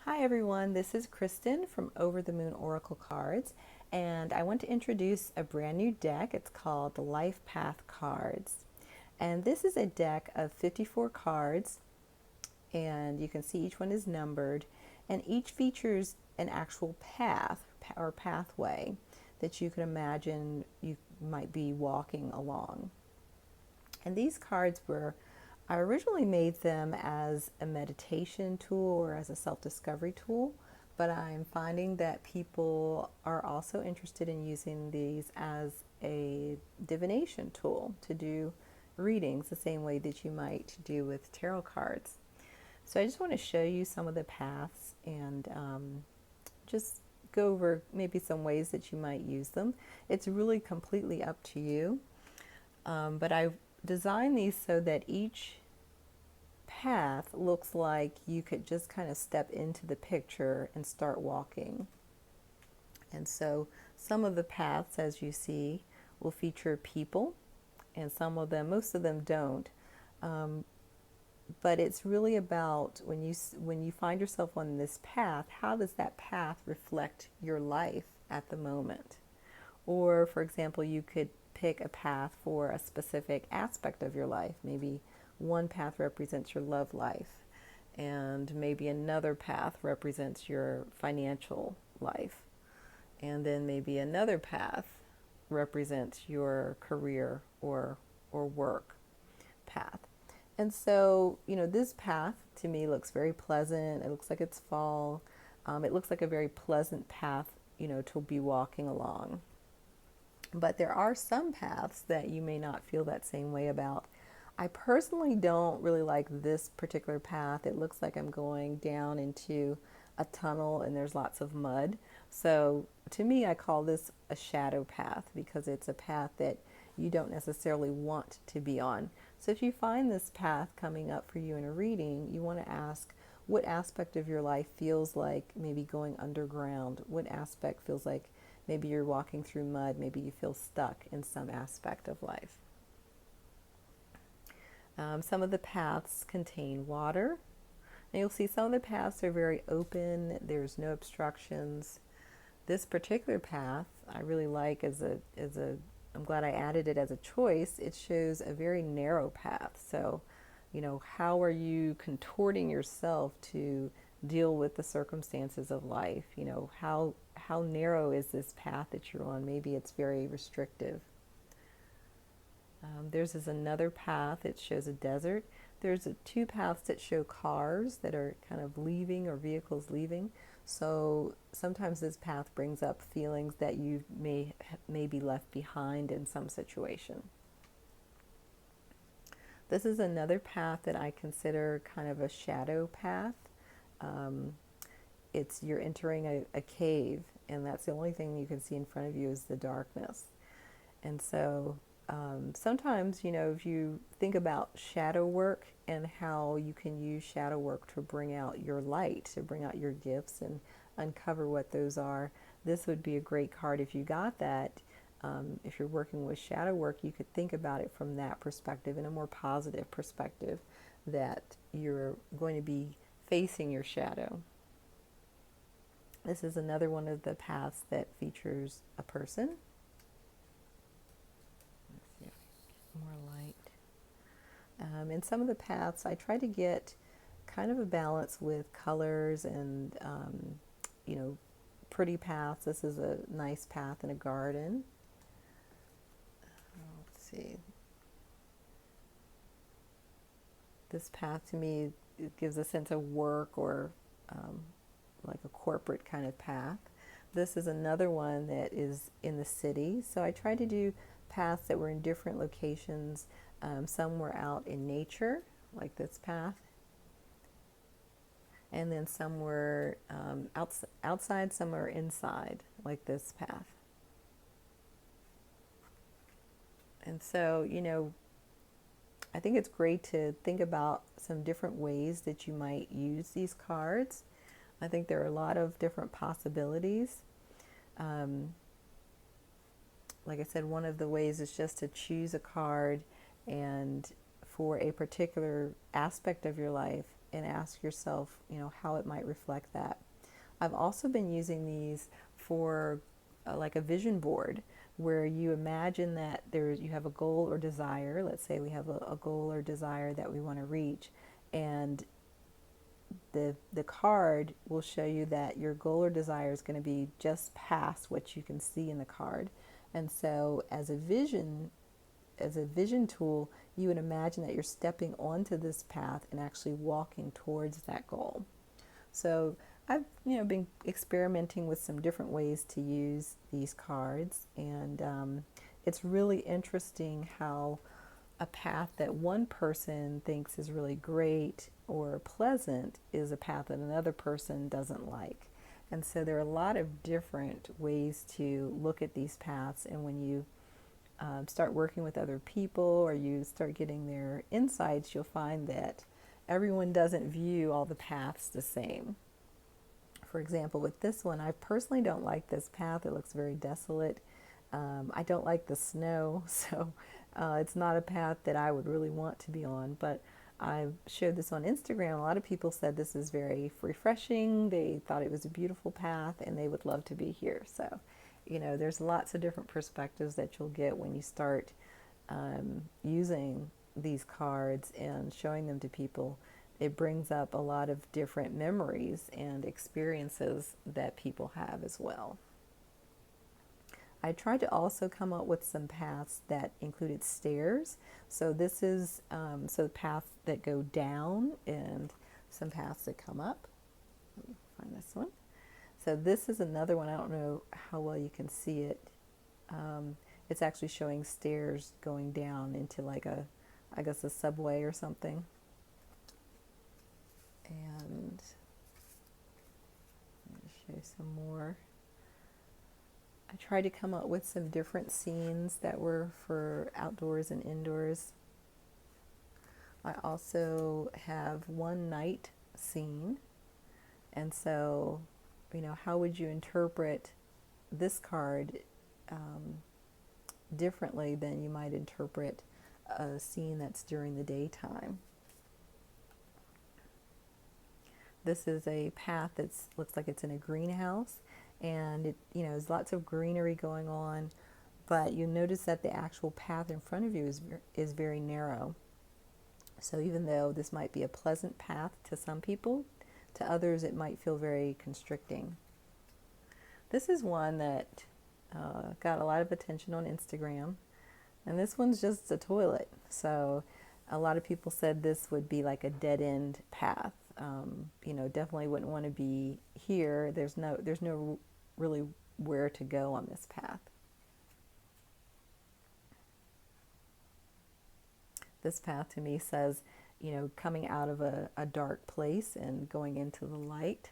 Hi everyone, this is Kristen from Over the Moon Oracle Cards, and I want to introduce a brand new deck. It's called the Life Path Cards. And this is a deck of 54 cards, and you can see each one is numbered, and each features an actual path or pathway that you can imagine you might be walking along. And these cards were, I originally made them as a meditation tool or as a self discovery tool, but I'm finding that people are also interested in using these as a divination tool to do readings the same way that you might do with tarot cards. So I just want to show you some of the paths and just go over maybe some ways that you might use them. It's really completely up to you. But I designed these so that each path looks like you could just kind of step into the picture and start walking. And so some of the paths, as you see, will feature people, and some of them, most of them don't. Um, but it's really about when you find yourself on this path, how does that path reflect your life at the moment? Or, for example, you could pick a path for a specific aspect of your life. Maybe one path represents your love life, and maybe another path represents your financial life, and then maybe another path represents your career or work path. And so, this path to me looks very pleasant. It looks like it's fall. It looks like a very pleasant path, to be walking along. But there are some paths that you may not feel that same way about. I personally don't really like this particular path. It looks like I'm going down into a tunnel and there's lots of mud. So to me, I call this a shadow path because it's a path that you don't necessarily want to be on. So if you find this path coming up for you in a reading, you want to ask what aspect of your life feels like maybe going underground? What aspect feels like maybe you're walking through mud? Maybe you feel stuck in some aspect of life. Some of the paths contain water. And you'll see some of the paths are very open. There's no obstructions. This particular path I really like I'm glad I added it as a choice. It shows a very narrow path. So, how are you contorting yourself to deal with the circumstances of life? How narrow is this path that you're on? Maybe it's very restrictive. There's is another path. It shows a desert. There's two paths that show cars that are kind of leaving or vehicles leaving. So sometimes this path brings up feelings that you may be left behind in some situation. This is another path that I consider kind of a shadow path. Um, you're entering a cave, and that's the only thing you can see in front of you is the darkness. And so sometimes, if you think about shadow work and how you can use shadow work to bring out your light, to bring out your gifts and uncover what those are, this would be a great card if you got that. If you're working with shadow work, you could think about it from that perspective, in a more positive perspective, that you're going to be facing your shadow. This is another one of the paths that features a person. More light. In some of the paths, I try to get kind of a balance with colors and, pretty paths. This is a nice path in a garden. Let's see. This path to me, it gives a sense of work or like a corporate kind of path. This is another one that is in the city. So I try to do paths that were in different locations. Some were out in nature, like this path. And then some were outside, some are inside, like this path. And so, I think it's great to think about some different ways that you might use these cards. I think there are a lot of different possibilities. Um, like I said, one of the ways is just to choose a card and for a particular aspect of your life, and ask yourself, how it might reflect that. I've also been using these for like a vision board where you imagine that you have a goal or desire. Let's say we have a goal or desire that we want to reach, and the card will show you that your goal or desire is going to be just past what you can see in the card. And so as a vision tool, you would imagine that you're stepping onto this path and actually walking towards that goal. So I've been experimenting with some different ways to use these cards, and it's really interesting how a path that one person thinks is really great or pleasant is a path that another person doesn't like. And so there are a lot of different ways to look at these paths, and when you start working with other people or you start getting their insights, you'll find that everyone doesn't view all the paths the same. For example, with this one, I personally don't like this path. It looks very desolate. I don't like the snow, so it's not a path that I would really want to be on. But I showed this on Instagram. A lot of people said this is very refreshing. They thought it was a beautiful path and they would love to be here. So, there's lots of different perspectives that you'll get when you start using these cards and showing them to people. It brings up a lot of different memories and experiences that people have as well. I tried to also come up with some paths that included stairs. So this is so paths that go down and some paths that come up. Let me find this one. So this is another one. I don't know how well you can see it. It's actually showing stairs going down into like a subway or something. And let me show you some more. I tried to come up with some different scenes that were for outdoors and indoors. I also have one night scene. And so, how would you interpret this card differently than you might interpret a scene that's during the daytime? This is a path that looks like it's in a greenhouse, and it there's lots of greenery going on, but you notice that the actual path in front of you is very narrow. So even though this might be a pleasant path to some people, to others it might feel very constricting. This is one that got a lot of attention on Instagram, and this one's just a toilet. So a lot of people said this would be like a dead-end path. Definitely wouldn't want to be here. There's no really where to go on this path. This path to me says, coming out of a dark place and going into the light.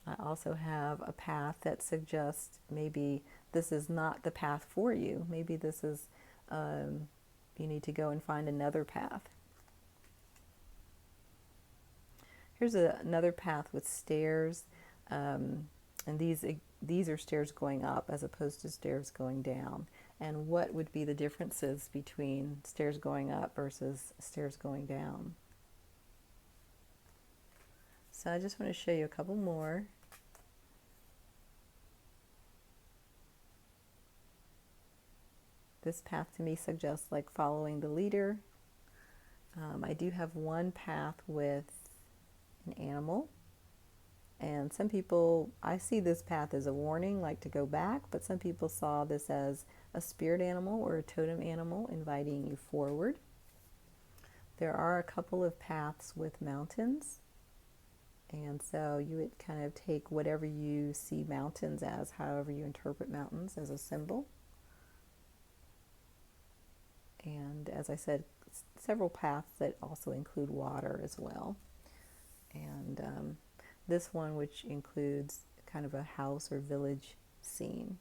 I also have a path that suggests maybe this is not the path for you. Maybe this is, you need to go and find another path. Here's another path with stairs, and these are stairs going up as opposed to stairs going down. And what would be the differences between stairs going up versus stairs going down? So I just want to show you a couple more. This path to me suggests like following the leader. I do have one path with an animal, and some people, I see this path as a warning, like to go back, but some people saw this as a spirit animal or a totem animal inviting you forward. There are a couple of paths with mountains, and so you would kind of take whatever you see mountains as, however you interpret mountains, as a symbol. And as I said, several paths that also include water as well. And this one, which includes kind of a house or village scene.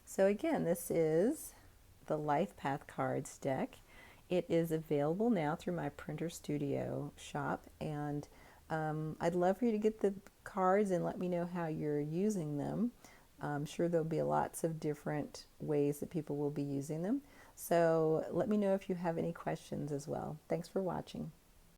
So again, this is the Life Path Cards deck. It is available now through my Printer Studio shop, and I'd love for you to get the cards and let me know how you're using them. I'm sure there'll be lots of different ways that people will be using them. So let me know if you have any questions as well. Thanks for watching.